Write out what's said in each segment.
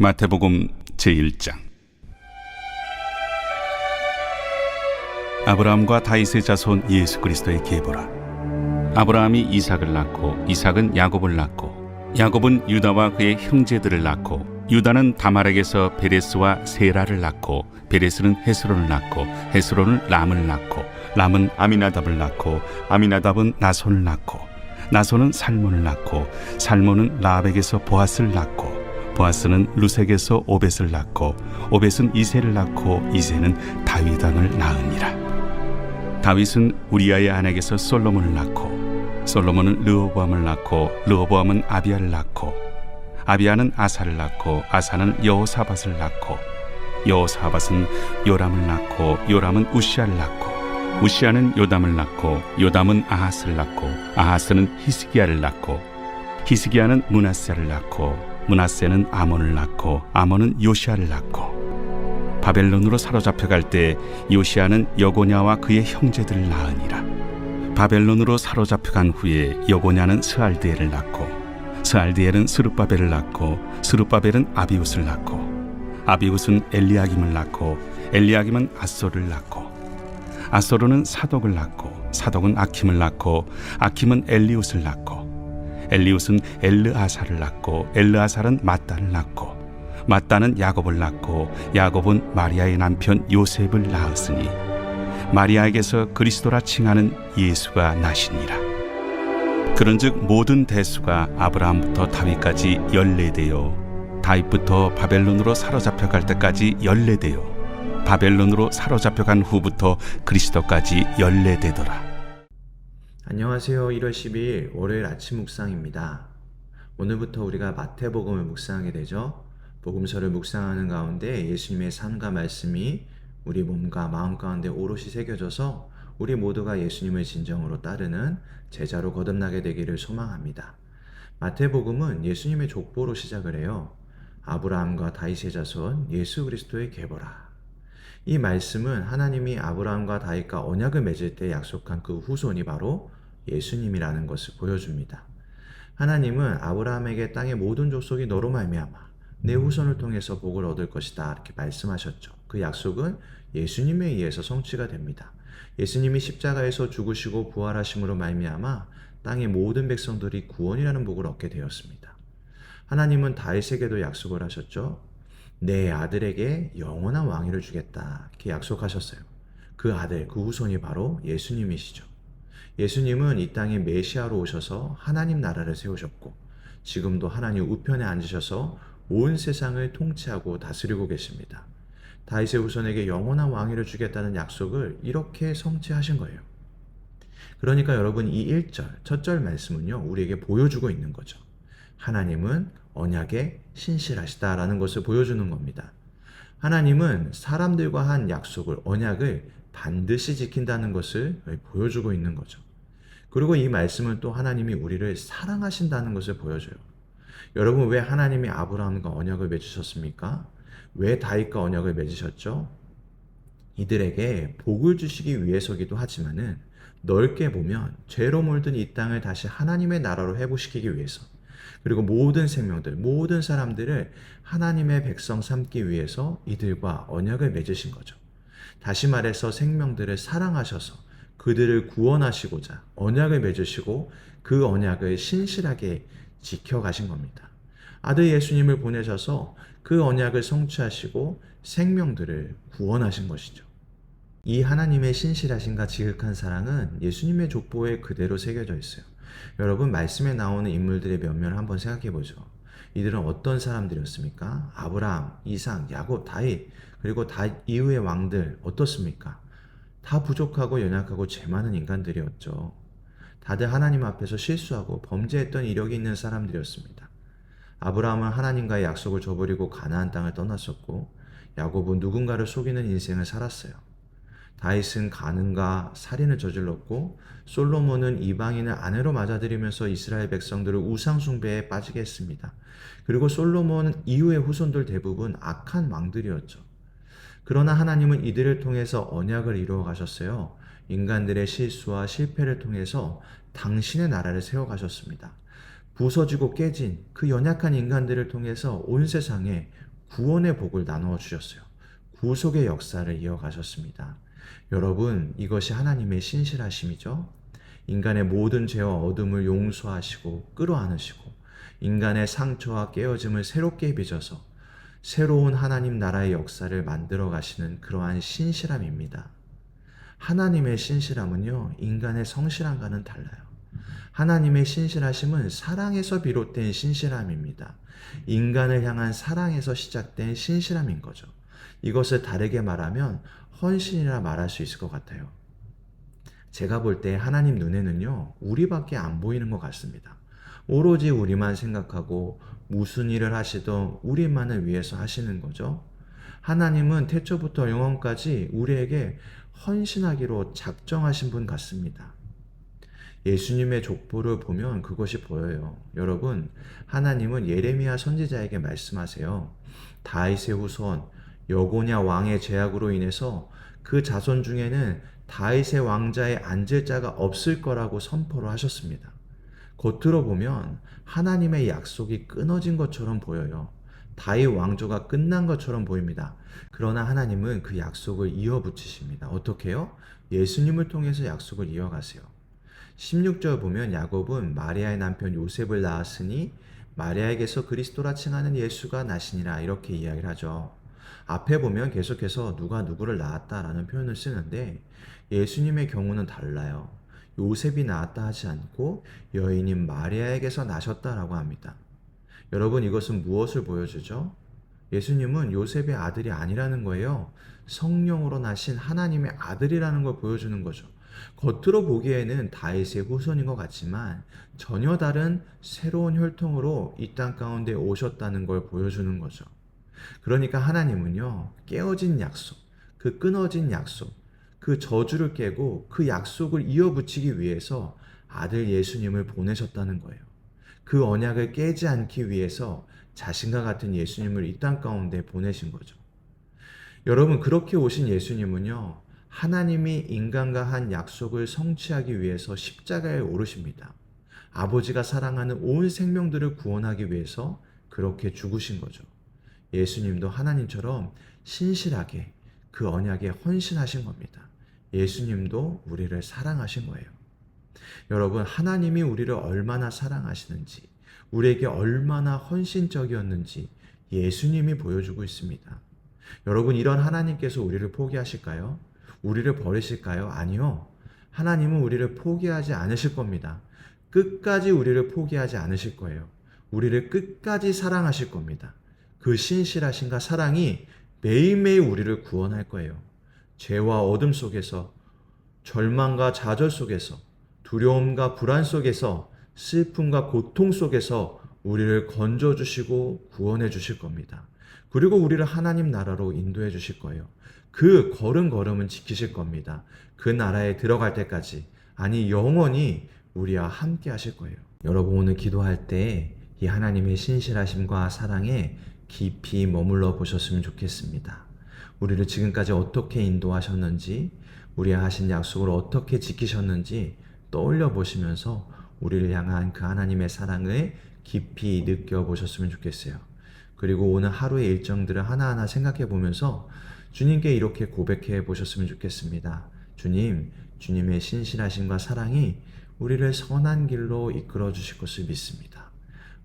마태복음 제1장. 아브라함과 다윗의 자손 예수 그리스도의 계보라. 아브라함이 이삭을 낳고 이삭은 야곱을 낳고 야곱은 유다와 그의 형제들을 낳고 유다는 다말에게서 베레스와 세라를 낳고 베레스는 헤스론을 낳고 헤스론은 람을 낳고 람은 아미나답을 낳고 아미나답은 나손을 낳고 나손은 살몬을 낳고 살몬은 라합에게서 보아스를 낳고 보아스는 루색에서 오벳을 낳고 오벳은 이새를 낳고 이새는 다윗 왕을 낳으니라. 다윗은 우리아의 아내에게서 솔로몬을 낳고 솔로몬은 르호보암을 낳고 르호보암은 아비야를 낳고 아비야는 아사를 낳고 아사는 여호사밧을 낳고 여호사밧은 요람을 낳고 요람은 우시아를 낳고 우시아는 요담을 낳고 요담은 아하스를 낳고 아하스는 히스기야를 낳고 히스기야는 므낫세를 낳고 므낫세는 아몬을 낳고 아몬은 요시아를 낳고 바벨론으로 사로잡혀갈 때 요시아는 여고냐와 그의 형제들을 낳으니라. 바벨론으로 사로잡혀간 후에 여고냐는 스알드엘을 낳고 스알드엘은 스룹바벨을 낳고 스룹바벨은 아비웃을 낳고 아비웃은 엘리야김을 낳고 엘리야김은 아소를 낳고 아소르는 사독을 낳고 사독은 아킴을 낳고 아킴은 엘리웃을 낳고 엘리웃은 엘르아사를 낳고 엘르아살은 mat단을 낳고 mat단은 야곱을 낳고 야곱은 마리아의 남편 요셉을 낳았으니 마리아에게서 그리스도라 칭하는 예수가 나시니라. 그런즉 모든 대수가 아브라함부터 다윗까지 14대요 다윗부터 바벨론으로 사로잡혀갈 때까지 14대요 바벨론으로 사로잡혀간 후부터 그리스도까지 14대더라. 안녕하세요. 1월 12일 월요일 아침 묵상입니다. 오늘부터 우리가 마태복음을 묵상하게 되죠. 복음서를 묵상하는 가운데 예수님의 삶과 말씀이 우리 몸과 마음 가운데 오롯이 새겨져서 우리 모두가 예수님을 진정으로 따르는 제자로 거듭나게 되기를 소망합니다. 마태복음은 예수님의 족보로 시작을 해요. 아브라함과 다윗의 자손 예수 그리스도의 계보라. 이 말씀은 하나님이 아브라함과 다윗과 언약을 맺을 때 약속한 그 후손이 바로 예수님이라는 것을 보여줍니다. 하나님은 아브라함에게 땅의 모든 족속이 너로 말미암아 내 후손을 통해서 복을 얻을 것이다 이렇게 말씀하셨죠. 그 약속은 예수님에 의해서 성취가 됩니다. 예수님이 십자가에서 죽으시고 부활하심으로 말미암아 땅의 모든 백성들이 구원이라는 복을 얻게 되었습니다. 하나님은 다윗에게도 약속을 하셨죠. 내 아들에게 영원한 왕위를 주겠다 이렇게 약속하셨어요. 그 아들, 그 후손이 바로 예수님이시죠. 예수님은 이 땅에 메시아로 오셔서 하나님 나라를 세우셨고 지금도 하나님 우편에 앉으셔서 온 세상을 통치하고 다스리고 계십니다. 다윗의 후손에게 영원한 왕위를 주겠다는 약속을 이렇게 성취하신 거예요. 그러니까 여러분 이 1절, 첫 절 말씀은요 우리에게 보여주고 있는 거죠. 하나님은 언약에 신실하시다라는 것을 보여주는 겁니다. 하나님은 사람들과 한 약속을, 언약을 반드시 지킨다는 것을 보여주고 있는 거죠. 그리고 이 말씀은 또 하나님이 우리를 사랑하신다는 것을 보여줘요. 여러분 왜 하나님이 아브라함과 언약을 맺으셨습니까? 왜 다윗과 언약을 맺으셨죠? 이들에게 복을 주시기 위해서기도 하지만은 넓게 보면 죄로 물든 이 땅을 다시 하나님의 나라로 회복시키기 위해서 그리고 모든 생명들, 모든 사람들을 하나님의 백성 삼기 위해서 이들과 언약을 맺으신 거죠. 다시 말해서 생명들을 사랑하셔서 그들을 구원하시고자 언약을 맺으시고 그 언약을 신실하게 지켜가신 겁니다. 아들 예수님을 보내셔서 그 언약을 성취하시고 생명들을 구원하신 것이죠. 이 하나님의 신실하심과 지극한 사랑은 예수님의 족보에 그대로 새겨져 있어요. 여러분 말씀에 나오는 인물들의 면면을 한번 생각해 보죠. 이들은 어떤 사람들이었습니까? 아브라함, 이삭, 야곱, 다윗 그리고 다윗 이후의 왕들 어떻습니까? 다 부족하고 연약하고 죄 많은 인간들이었죠. 다들 하나님 앞에서 실수하고 범죄했던 이력이 있는 사람들이었습니다. 아브라함은 하나님과의 약속을 저버리고 가나안 땅을 떠났었고 야곱은 누군가를 속이는 인생을 살았어요. 다윗은 간음과 살인을 저질렀고 솔로몬은 이방인을 아내로 맞아들이면서 이스라엘 백성들을 우상 숭배에 빠지게 했습니다. 그리고 솔로몬 이후의 후손들 대부분 악한 왕들이었죠. 그러나 하나님은 이들을 통해서 언약을 이루어 가셨어요. 인간들의 실수와 실패를 통해서 당신의 나라를 세워 가셨습니다. 부서지고 깨진 그 연약한 인간들을 통해서 온 세상에 구원의 복을 나누어 주셨어요. 구속의 역사를 이어가셨습니다. 여러분, 이것이 하나님의 신실하심이죠. 인간의 모든 죄와 어둠을 용서하시고 끌어안으시고 인간의 상처와 깨어짐을 새롭게 빚어서 새로운 하나님 나라의 역사를 만들어 가시는 그러한 신실함입니다. 하나님의 신실함은요, 인간의 성실함과는 달라요. 하나님의 신실하심은 사랑에서 비롯된 신실함입니다. 인간을 향한 사랑에서 시작된 신실함인 거죠. 이것을 다르게 말하면 헌신이라 말할 수 있을 것 같아요. 제가 볼 때 하나님 눈에는요, 우리밖에 안 보이는 것 같습니다. 오로지 우리만 생각하고 무슨 일을 하시든 우리만을 위해서 하시는 거죠. 하나님은 태초부터 영원까지 우리에게 헌신하기로 작정하신 분 같습니다. 예수님의 족보를 보면 그것이 보여요. 여러분, 하나님은 예레미야 선지자에게 말씀하세요. 다윗의 후손 여고냐 왕의 죄악으로 인해서 그 자손 중에는 다윗의 왕자에 앉을 자가 없을 거라고 선포를 하셨습니다. 겉으로 보면 하나님의 약속이 끊어진 것처럼 보여요. 다윗 왕조가 끝난 것처럼 보입니다. 그러나 하나님은 그 약속을 이어붙이십니다. 어떻게요? 예수님을 통해서 약속을 이어가세요. 16절 보면 야곱은 마리아의 남편 요셉을 낳았으니 마리아에게서 그리스도라 칭하는 예수가 나시니라 이렇게 이야기를 하죠. 앞에 보면 계속해서 누가 누구를 낳았다라는 표현을 쓰는데 예수님의 경우는 달라요. 요셉이 낳았다 하지 않고 여인인 마리아에게서 나셨다라고 합니다. 여러분, 이것은 무엇을 보여주죠? 예수님은 요셉의 아들이 아니라는 거예요. 성령으로 나신 하나님의 아들이라는 걸 보여주는 거죠. 겉으로 보기에는 다윗의 후손인 것 같지만 전혀 다른 새로운 혈통으로 이 땅 가운데 오셨다는 걸 보여주는 거죠. 그러니까 하나님은요, 깨어진 약속, 그 끊어진 약속, 그 저주를 깨고 그 약속을 이어붙이기 위해서 아들 예수님을 보내셨다는 거예요. 그 언약을 깨지 않기 위해서 자신과 같은 예수님을 이 땅 가운데 보내신 거죠. 여러분, 그렇게 오신 예수님은요, 하나님이 인간과 한 약속을 성취하기 위해서 십자가에 오르십니다. 아버지가 사랑하는 온 생명들을 구원하기 위해서 그렇게 죽으신 거죠. 예수님도 하나님처럼 신실하게 그 언약에 헌신하신 겁니다. 예수님도 우리를 사랑하신 거예요. 여러분, 하나님이 우리를 얼마나 사랑하시는지, 우리에게 얼마나 헌신적이었는지 예수님이 보여주고 있습니다. 여러분, 이런 하나님께서 우리를 포기하실까요? 우리를 버리실까요? 아니요. 하나님은 우리를 포기하지 않으실 겁니다. 끝까지 우리를 포기하지 않으실 거예요. 우리를 끝까지 사랑하실 겁니다. 그 신실하심과 사랑이 매일매일 우리를 구원할 거예요. 죄와 어둠 속에서, 절망과 좌절 속에서, 두려움과 불안 속에서, 슬픔과 고통 속에서 우리를 건져주시고 구원해 주실 겁니다. 그리고 우리를 하나님 나라로 인도해 주실 거예요. 그 걸음걸음은 지키실 겁니다. 그 나라에 들어갈 때까지, 아니 영원히 우리와 함께 하실 거예요. 여러분, 오늘 기도할 때 이 하나님의 신실하심과 사랑에 깊이 머물러 보셨으면 좋겠습니다. 우리를 지금까지 어떻게 인도하셨는지, 우리와 하신 약속을 어떻게 지키셨는지 떠올려 보시면서 우리를 향한 그 하나님의 사랑을 깊이 느껴보셨으면 좋겠어요. 그리고 오늘 하루의 일정들을 하나하나 생각해 보면서 주님께 이렇게 고백해 보셨으면 좋겠습니다. 주님, 주님의 신실하심과 사랑이 우리를 선한 길로 이끌어 주실 것을 믿습니다.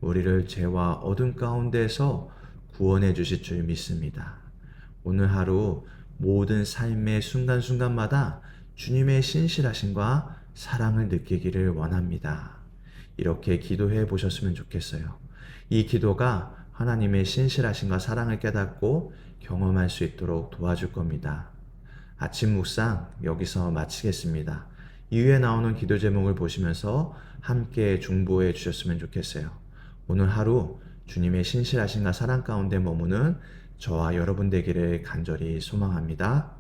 우리를 죄와 어둠 가운데서 구원해 주실 줄 믿습니다. 오늘 하루 모든 삶의 순간순간마다 주님의 신실하심과 사랑을 느끼기를 원합니다. 이렇게 기도해 보셨으면 좋겠어요. 이 기도가 하나님의 신실하심과 사랑을 깨닫고 경험할 수 있도록 도와줄 겁니다. 아침 묵상 여기서 마치겠습니다. 이후에 나오는 기도 제목을 보시면서 함께 중보해 주셨으면 좋겠어요. 오늘 하루 주님의 신실하심과 사랑 가운데 머무는 저와 여러분 되기를 간절히 소망합니다.